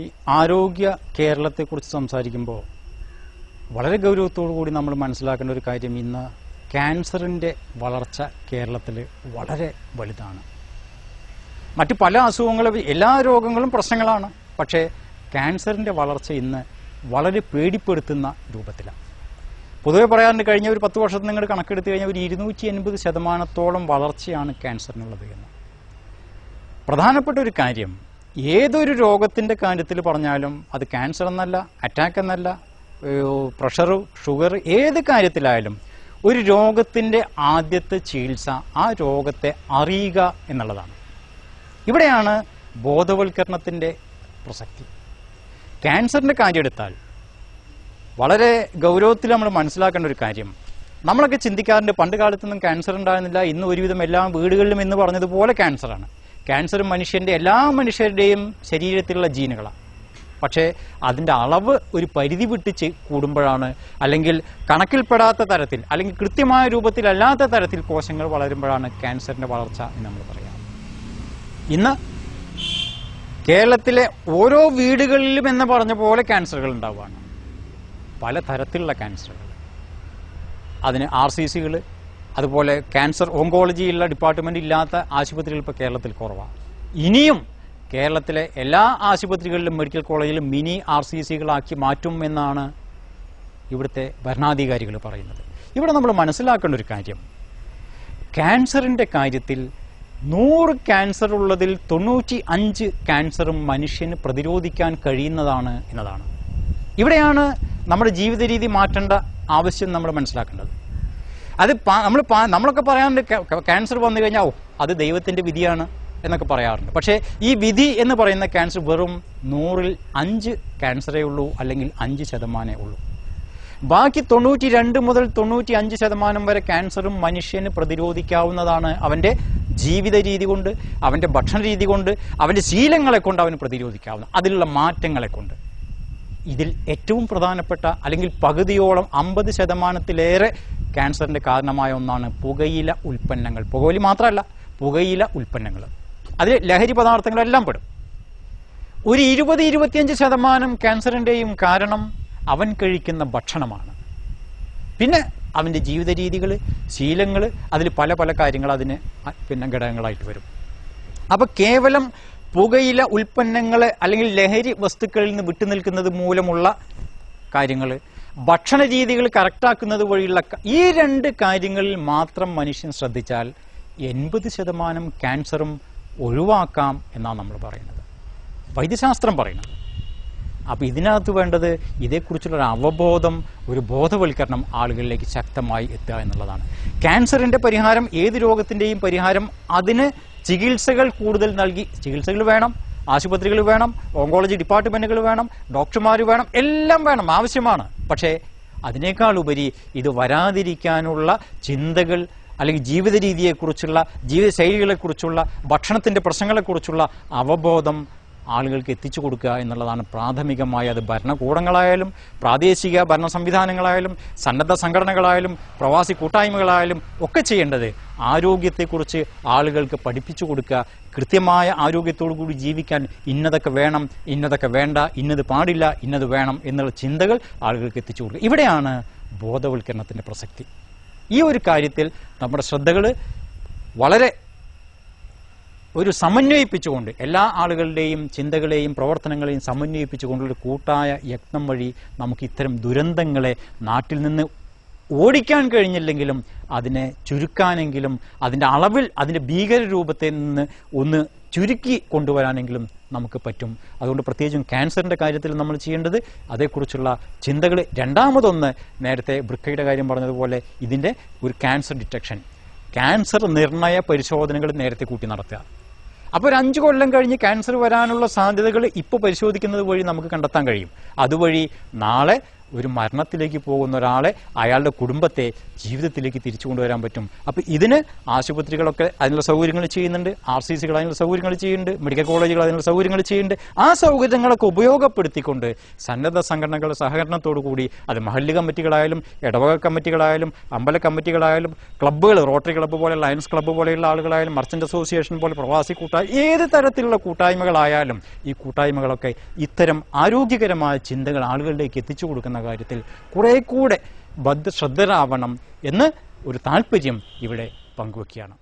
ഈ ആരോഗ്യ കേരളത്തെക്കുറിച്ച് സംസാരിക്കുമ്പോൾ വളരെ ഗൗരവത്തോടു കൂടി നമ്മൾ മനസ്സിലാക്കേണ്ട ഒരു കാര്യം, ഇന്ന് ക്യാൻസറിൻ്റെ വളർച്ച കേരളത്തിൽ വളരെ വലുതാണ്. മറ്റു പല അസുഖങ്ങളും, എല്ലാ രോഗങ്ങളും പ്രശ്നങ്ങളാണ്. പക്ഷേ ക്യാൻസറിൻ്റെ വളർച്ച ഇന്ന് വളരെ പേടിപ്പെടുത്തുന്ന രൂപത്തിലാണ്. പൊതുവെ പറയാറുണ്ട്, കഴിഞ്ഞ ഒരു 10 വർഷത്തിൽ നിങ്ങൾ കണക്കെടുത്ത് കഴിഞ്ഞാൽ ഒരു 280% വളർച്ചയാണ് ക്യാൻസറിനുള്ളത് എന്ന്. പ്രധാനപ്പെട്ട ഒരു കാര്യം, ഏതൊരു രോഗത്തിൻ്റെ കാര്യത്തിൽ പറഞ്ഞാലും അത് ക്യാൻസർ എന്നല്ല, അറ്റാക്ക് എന്നല്ല, പ്രഷർ, ഷുഗർ, ഏത് കാര്യത്തിലായാലും ഒരു രോഗത്തിൻ്റെ ആദ്യത്തെ ചികിത്സ ആ രോഗത്തെ അറിയുക എന്നുള്ളതാണ്. ഇവിടെയാണ് ബോധവൽക്കരണത്തിൻ്റെ പ്രസക്തി. ക്യാൻസറിൻ്റെ കാര്യം എടുത്താൽ വളരെ ഗൗരവത്തിൽ നമ്മൾ മനസ്സിലാക്കേണ്ട ഒരു കാര്യം, നമ്മളൊക്കെ ചിന്തിക്കാറുണ്ട് പണ്ട് കാലത്തൊന്നും ക്യാൻസർ ഉണ്ടായിരുന്നില്ല, ഇന്ന് ഒരുവിധം എല്ലാ വീടുകളിലും എന്ന് പറഞ്ഞതുപോലെ ക്യാൻസറാണ്. ക്യാൻസർ എല്ലാ മനുഷ്യരുടെയും ശരീരത്തിലുള്ള ജീനുകളാണ്. പക്ഷേ അതിൻ്റെ അളവ് ഒരു പരിധി വിട്ട് കൂടുമ്പോഴാണ്, അല്ലെങ്കിൽ കണക്കിൽപ്പെടാത്ത തരത്തിൽ, അല്ലെങ്കിൽ കൃത്യമായ രൂപത്തിലല്ലാത്ത തരത്തിൽ കോശങ്ങൾ വളരുമ്പോഴാണ് ക്യാൻസറിൻ്റെ വളർച്ച എന്ന് നമ്മൾ പറയാം. ഇന്ന് കേരളത്തിലെ ഓരോ വീടുകളിലും എന്ന് പറഞ്ഞ പോലെ ക്യാൻസറുകൾ ഉണ്ടാവുകയാണ്. പലതരത്തിലുള്ള ക്യാൻസറുകൾ, അതിന് RCCകൾ, അതുപോലെ ക്യാൻസർ ഓങ്കോളജിയുള്ള ഡിപ്പാർട്ട്മെന്റ് ഇല്ലാത്ത ആശുപത്രികൾ ഇപ്പോൾ കേരളത്തിൽ കുറവാണ്. ഇനിയും കേരളത്തിലെ എല്ലാ ആശുപത്രികളിലും മെഡിക്കൽ കോളേജിലും മിനി RCCകളാക്കി മാറ്റും എന്നാണ് ഇവിടുത്തെ ഭരണാധികാരികൾ പറയുന്നത്. ഇവിടെ നമ്മൾ മനസ്സിലാക്കേണ്ട ഒരു കാര്യം, ക്യാൻസറിൻ്റെ കാര്യത്തിൽ 100 ക്യാൻസർ ഉള്ളതിൽ 95 ക്യാൻസറും മനുഷ്യന് പ്രതിരോധിക്കാൻ കഴിയുന്നതാണ് എന്നതാണ്. ഇവിടെയാണ് നമ്മുടെ ജീവിത രീതി മാറ്റേണ്ട ആവശ്യം നമ്മൾ മനസ്സിലാക്കേണ്ടത്. അത് നമ്മളൊക്കെ പറയാറുണ്ട്, ക്യാൻസർ വന്നു കഴിഞ്ഞാൽ അത് ദൈവത്തിൻ്റെ വിധിയാണ് എന്നൊക്കെ പറയാറുണ്ട്. പക്ഷേ ഈ വിധി എന്ന് പറയുന്ന ക്യാൻസർ വെറും 100ൽ 5 ക്യാൻസറേ ഉള്ളൂ, അല്ലെങ്കിൽ 5% ഉള്ളൂ. ബാക്കി 92 മുതൽ 95% വരെ ക്യാൻസറും മനുഷ്യന് പ്രതിരോധിക്കാവുന്നതാണ്. അവൻ്റെ ജീവിത രീതി കൊണ്ട്, അവൻ്റെ ഭക്ഷണ രീതി കൊണ്ട്, അവൻ്റെ ശീലങ്ങളെ കൊണ്ട് അവന് പ്രതിരോധിക്കാവുന്ന, അതിലുള്ള മാറ്റങ്ങളെ കൊണ്ട്. ഇതിൽ ഏറ്റവും പ്രധാനപ്പെട്ട, അല്ലെങ്കിൽ പകുതിയോളം 50%-ലേറെ ക്യാൻസറിൻ്റെ കാരണമായ ഒന്നാണ് പുകയില ഉൽപ്പന്നങ്ങൾ. പുകവലി മാത്രമല്ല, പുകയില ഉൽപ്പന്നങ്ങൾ, അതിൽ ലഹരി പദാർത്ഥങ്ങളെല്ലാം പെടും. ഒരു 20-25% ക്യാൻസറിൻ്റെയും കാരണം അവൻ കഴിക്കുന്ന ഭക്ഷണമാണ്. പിന്നെ അവൻ്റെ ജീവിത രീതികൾ, ശീലങ്ങൾ, അതിൽ പല പല കാര്യങ്ങൾ അതിന് ഘടകങ്ങളായിട്ട് വരും. അപ്പോൾ കേവലം പുകയില ഉൽപ്പന്നങ്ങൾ അല്ലെങ്കിൽ ലഹരി വസ്തുക്കളിൽ നിന്ന് വിട്ടുനിൽക്കുന്നത് മൂലമുള്ള കാര്യങ്ങൾ, ഭക്ഷണ രീതികൾ കറക്റ്റാക്കുന്നത് വഴിയുള്ള ഈ 2 കാര്യങ്ങളിൽ മാത്രം മനുഷ്യൻ ശ്രദ്ധിച്ചാൽ 80% ക്യാൻസറും ഒഴിവാക്കാം എന്നാണ് നമ്മൾ പറയുന്നത്, വൈദ്യശാസ്ത്രം പറയുന്നത്. അപ്പോൾ ഇതിനകത്ത് വേണ്ടത് ഇതേക്കുറിച്ചുള്ളൊരു അവബോധം, ഒരു ബോധവൽക്കരണം ആളുകളിലേക്ക് ശക്തമായി എത്തുക എന്നുള്ളതാണ്. ക്യാൻസറിൻ്റെ പരിഹാരം, ഏത് രോഗത്തിൻ്റെയും പരിഹാരം, അതിന് ചികിത്സകൾ കൂടുതൽ നൽകി, ചികിത്സകൾ വേണം, ആശുപത്രികൾ വേണം, ഓങ്കോളജി ഡിപ്പാർട്ട്മെന്റുകൾ വേണം, ഡോക്ടർമാർ വേണം, എല്ലാം വേണം, ആവശ്യമാണ്. പക്ഷേ അതിനേക്കാൾ ഉപരി ഇത് വരാതിരിക്കാനുള്ള ചിന്തകൾ, അല്ലെങ്കിൽ ജീവിത രീതിയെക്കുറിച്ചുള്ള, ജീവിതശൈലികളെക്കുറിച്ചുള്ള, ഭക്ഷണത്തിൻ്റെ പ്രശ്നങ്ങളെക്കുറിച്ചുള്ള അവബോധം ആളുകൾക്ക് എത്തിച്ചു കൊടുക്കുക എന്നുള്ളതാണ് പ്രാഥമികമായി. അത് ഭരണകൂടങ്ങളായാലും, പ്രാദേശിക ഭരണ സംവിധാനങ്ങളായാലും, സന്നദ്ധ സംഘടനകളായാലും, പ്രവാസി കൂട്ടായ്മകളായാലും ഒക്കെ ചെയ്യേണ്ടത് ആരോഗ്യത്തെക്കുറിച്ച് ആളുകൾക്ക് പഠിപ്പിച്ചു കൊടുക്കുക. കൃത്യമായ ആരോഗ്യത്തോടു കൂടി ജീവിക്കാൻ ഇന്നതൊക്കെ വേണം, ഇന്നതൊക്കെ വേണ്ട, ഇന്നത് പാടില്ല, ഇന്നത് വേണം എന്നുള്ള ചിന്തകൾ ആളുകൾക്ക് എത്തിച്ചു കൊടുക്കുക. ഇവിടെയാണ് ബോധവൽക്കരണത്തിൻ്റെ പ്രസക്തി. ഈ ഒരു കാര്യത്തിൽ നമ്മുടെ ശ്രദ്ധകൾ വളരെ ഒരു സമന്വയിപ്പിച്ചുകൊണ്ട്, എല്ലാ ആളുകളുടെയും ചിന്തകളെയും പ്രവർത്തനങ്ങളെയും സമന്വയിപ്പിച്ചുകൊണ്ടൊരു കൂട്ടായ യത്നം വഴി നമുക്ക് ഇത്തരം ദുരന്തങ്ങളെ നാട്ടിൽ നിന്ന് ഓടിക്കാൻ കഴിഞ്ഞില്ലെങ്കിലും അതിനെ ചുരുക്കാനെങ്കിലും, അതിൻ്റെ അളവിൽ, അതിൻ്റെ ഭീകരരൂപത്തിൽ നിന്ന് ഒന്ന് ചുരുക്കി കൊണ്ടുവരാനെങ്കിലും നമുക്ക് പറ്റും. അതുകൊണ്ട് പ്രത്യേകിച്ചും ക്യാൻസറിൻ്റെ കാര്യത്തിൽ നമ്മൾ ചെയ്യേണ്ടത് അതേക്കുറിച്ചുള്ള ചിന്തകൾ. രണ്ടാമതൊന്ന്, നേരത്തെ വൃക്കയുടെ കാര്യം പറഞ്ഞതുപോലെ ഇതിൻ്റെ ഒരു ക്യാൻസർ ഡിറ്റക്ഷൻ, ക്യാൻസർ നിർണയ പരിശോധനകൾ നേരത്തെ കൂട്ടി നടത്തുക. അപ്പോൾ ഒരു 5 കൊല്ലം കഴിഞ്ഞ് ക്യാൻസർ വരാനുള്ള സാധ്യതകൾ ഇപ്പോൾ പരിശോധിക്കുന്നത് വഴി നമുക്ക് കണ്ടെത്താൻ കഴിയും. അതുവഴി നാളെ ഒരു മരണത്തിലേക്ക് പോകുന്ന ഒരാളെ അയാളുടെ കുടുംബത്തെ ജീവിതത്തിലേക്ക് തിരിച്ചു കൊണ്ടുവരാൻ പറ്റും. അപ്പോൾ ഇതിന് ആശുപത്രികളൊക്കെ അതിനുള്ള സൗകര്യങ്ങൾ ചെയ്യുന്നുണ്ട്, RCCകൾ അതിനുള്ള സൗകര്യങ്ങൾ ചെയ്യുന്നുണ്ട്, മെഡിക്കൽ കോളേജുകൾ അതിനുള്ള സൗകര്യങ്ങൾ ചെയ്യുന്നുണ്ട്. ആ സൗകര്യങ്ങളൊക്കെ ഉപയോഗപ്പെടുത്തിക്കൊണ്ട് സന്നദ്ധ സംഘടനകളുടെ സഹകരണത്തോടു കൂടി അത് മഹല്ല് കമ്മിറ്റികളായാലും ഇടവക കമ്മിറ്റികളായാലും അമ്പല കമ്മിറ്റികളായാലും ക്ലബ്ബുകൾ, റോട്ടറി ക്ലബ്ബ് പോലെ, ലയൺസ് ക്ലബ്ബ് പോലെയുള്ള ആളുകളായാലും മർച്ചന്റ് അസോസിയേഷൻ പോലെ പ്രവാസി ഏത് തരത്തിലുള്ള കൂട്ടായ്മകളായാലും ഈ കൂട്ടായ്മകളൊക്കെ ഇത്തരം ആരോഗ്യകരമായ ചിന്തകൾ ആളുകളിലേക്ക് എത്തിച്ചു കൊടുക്കുന്ന കാര്യത്തിൽ കുറെ കൂടെ ശ്രദ്ധരാവണം എന്ന് ഒരു താല്പര്യം ഇവിടെ പങ്കുവയ്ക്കുകയാണ്.